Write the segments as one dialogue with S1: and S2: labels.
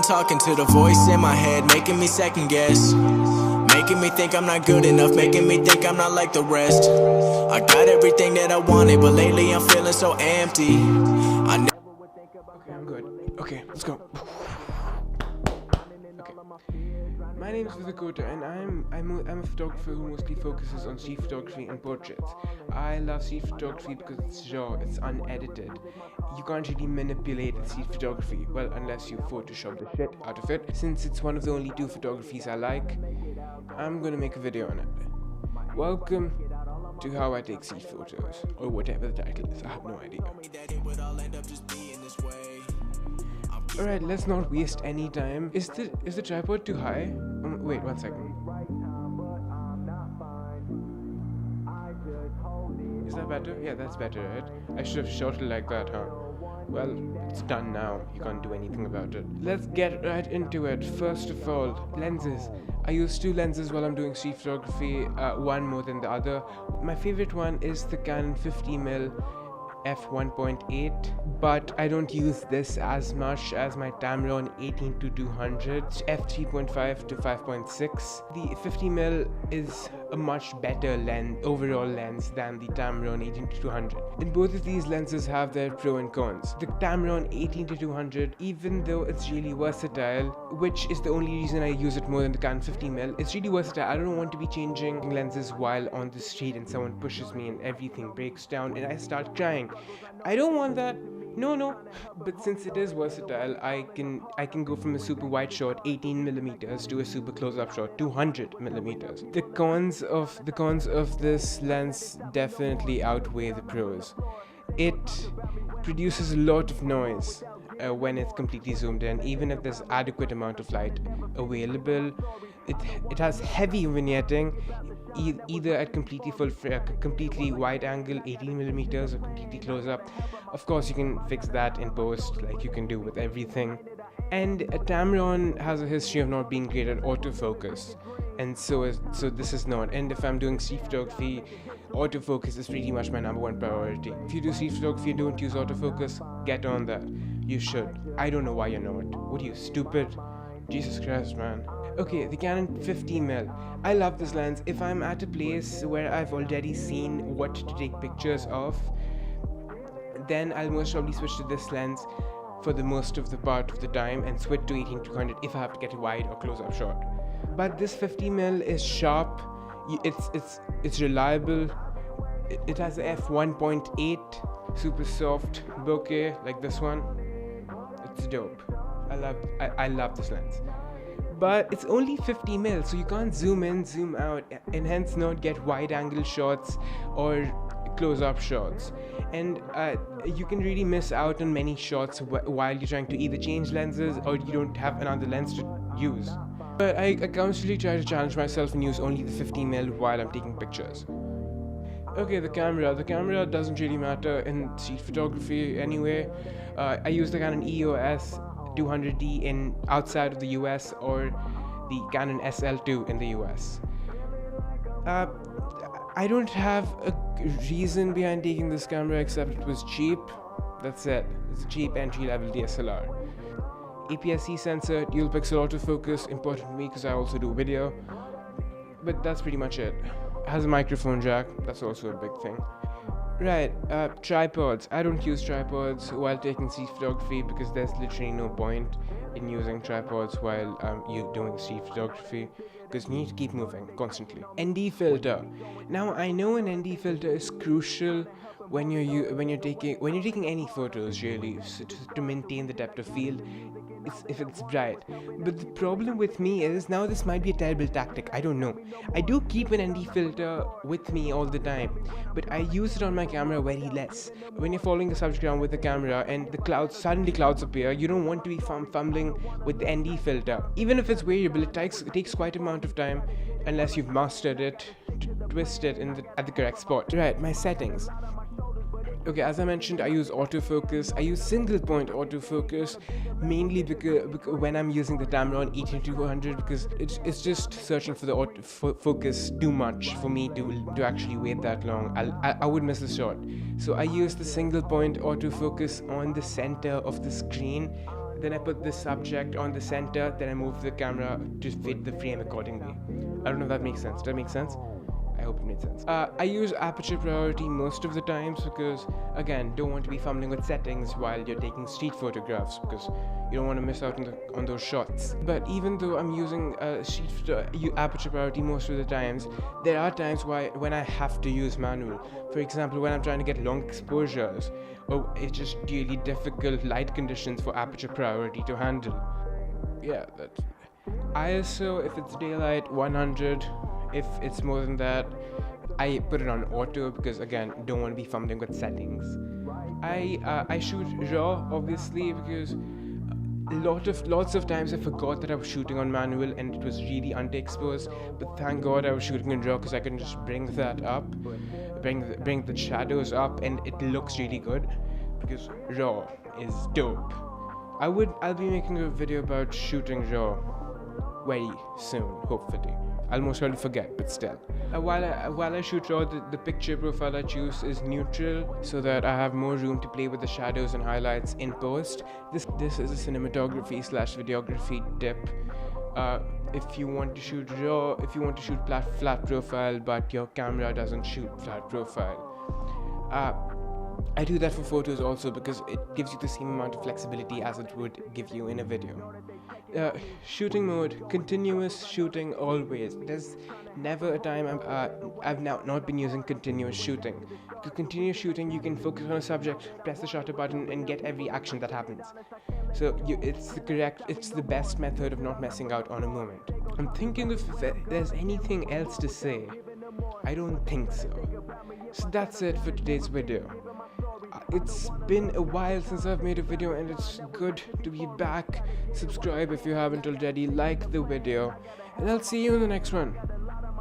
S1: talking to the voice in my head, making me second guess, making me think I'm not good enough, making me think I'm not like the rest. I got everything that I wanted, but lately I'm feeling so empty.
S2: Okay, I'm good. Okay, let's go. Okay. My name is Vidhu Kota, and I'm a photographer who mostly focuses on street photography and portraits. I love street photography because it's raw, it's unedited. You can't really manipulate street photography, well, unless you Photoshop the shit out of it. Since it's one of the only two photographies I like, I'm gonna make a video on it. Welcome to how I take street photos, or whatever the title is, I have no idea. Alright, let's not waste any time. Is the tripod too high? Wait, 1 second. Is that better? Yeah, that's better, right? I should have shot it like that, huh? Well, it's done now. You can't do anything about it. Let's get right into it. First of all, lenses. I use two lenses while I'm doing street photography, one more than the other. My favorite one is the Canon 50mm f1.8, but I don't use this as much as my Tamron 18-200 f3.5 to 5.6. The 50mm is a much better overall lens than the Tamron 18-200. And both of these lenses have their pros and cons. The Tamron 18-200, even though it's really versatile, which is the only reason I use it more than the Canon 50mm, it's really versatile. I don't want to be changing lenses while on the street and someone pushes me and everything breaks down and I start crying. I don't want that. No. But since it is versatile, I can go from a super wide shot 18mm to a super close-up shot 200mm. The cons of this lens definitely outweigh the pros. It produces a lot of noise when it's completely zoomed in, even if there's adequate amount of light available. It has heavy vignetting, either at completely wide angle 18mm or completely close up. Of course, you can fix that in post, like you can do with everything. And Tamron has a history of not being great at autofocus, and so this is not. And if I'm doing street photography, autofocus is pretty much my #1 priority. If you do street photography and don't use autofocus, get on that. You should. I don't know why you're not. What are you, stupid? Jesus Christ, man. Okay, the Canon 50mm. I love this lens. If I'm at a place where I've already seen what to take pictures of, then I'll most probably switch to this lens for the most of the part of the time and switch to 18-200 if I have to get a wide or close-up shot. But this 50mm is sharp. It's reliable. It has a f1.8 super soft bokeh like this one. It's dope. I love this lens. But it's only 50mm, so you can't zoom in, zoom out, and hence not get wide-angle shots or close-up shots. And you can really miss out on many shots while you're trying to either change lenses or you don't have another lens to use. But I constantly try to challenge myself and use only the 50mm while I'm taking pictures. Okay, the camera. The camera doesn't really matter in street photography anyway. I use the Canon EOS 200D in outside of the US, or the Canon SL2 in the US. I don't have a reason behind taking this camera except it was cheap. That's it. It's a cheap entry-level DSLR. APS-C sensor, dual pixel autofocus, important to me because I also do video. But that's pretty much it. It has a microphone jack, that's also a big thing. Right, tripods. I don't use tripods while taking street photography because there's literally no point in using tripods while you're doing street photography, because you need to keep moving constantly. ND filter. Now I know an ND filter is crucial when you're taking any photos really, to maintain the depth of field. If it's bright. But the problem with me is, now this might be a terrible tactic, I don't know. I do keep an ND filter with me all the time, but I use it on my camera very less. When you're following a subject around with the camera and suddenly clouds appear, you don't want to be fumbling with the ND filter. Even if it's variable, it takes quite an amount of time unless you've mastered it to twist it at the correct spot. Right, my settings. Okay, as I mentioned, I use autofocus. I use single point autofocus mainly because when I'm using the Tamron 18-200, because it's just searching for the focus too much for me to actually wait that long. I would miss the shot. So I use the single point autofocus on the center of the screen Then I put the subject on the center, then I move the camera to fit the frame accordingly. I don't know if that makes sense. Does that make sense? I hope it made sense. I use aperture priority most of the times because, again, don't want to be fumbling with settings while you're taking street photographs because you don't want to miss out on those shots. But even though I'm using aperture priority most of the times, there are times when I have to use manual. For example, when I'm trying to get long exposures, or it's just really difficult light conditions for aperture priority to handle. Yeah, that's ISO if it's daylight 100. If it's more than that, I put it on auto because, again, don't want to be fumbling with settings. I shoot raw, obviously, because lots of times I forgot that I was shooting on manual and it was really underexposed. But thank God I was shooting in raw because I can just bring that up, bring the shadows up, and it looks really good because raw is dope. I'll be making a video about shooting raw very soon, hopefully. I'll most probably forget, but still. While I shoot raw, the picture profile I choose is neutral so that I have more room to play with the shadows and highlights in post. This is a cinematography / videography tip. If you want to shoot raw, if you want to shoot flat profile but your camera doesn't shoot flat profile, I do that for photos also because it gives you the same amount of flexibility as it would give you in a video. Shooting mode, continuous shooting always. There's never a time I've now not been using continuous shooting. To continuous shooting, you can focus on a subject, press the shutter button, and get every action that happens. So it's the best method of not messing out on a moment. I'm thinking if there's anything else to say. I don't think so. So that's it for today's video. It's been a while since I've made a video and it's good to be back. Subscribe if you haven't already, like the video, and I'll see you in the next one.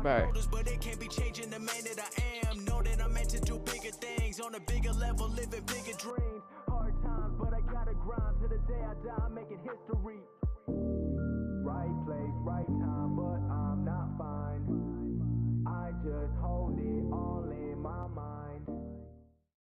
S2: Bye.
S1: But it can't be changing the man that I am. Know that I'm meant to do bigger things on a bigger level, living bigger dreams. Hard times, but I gotta grind to the day I die, making history. Right place, right time.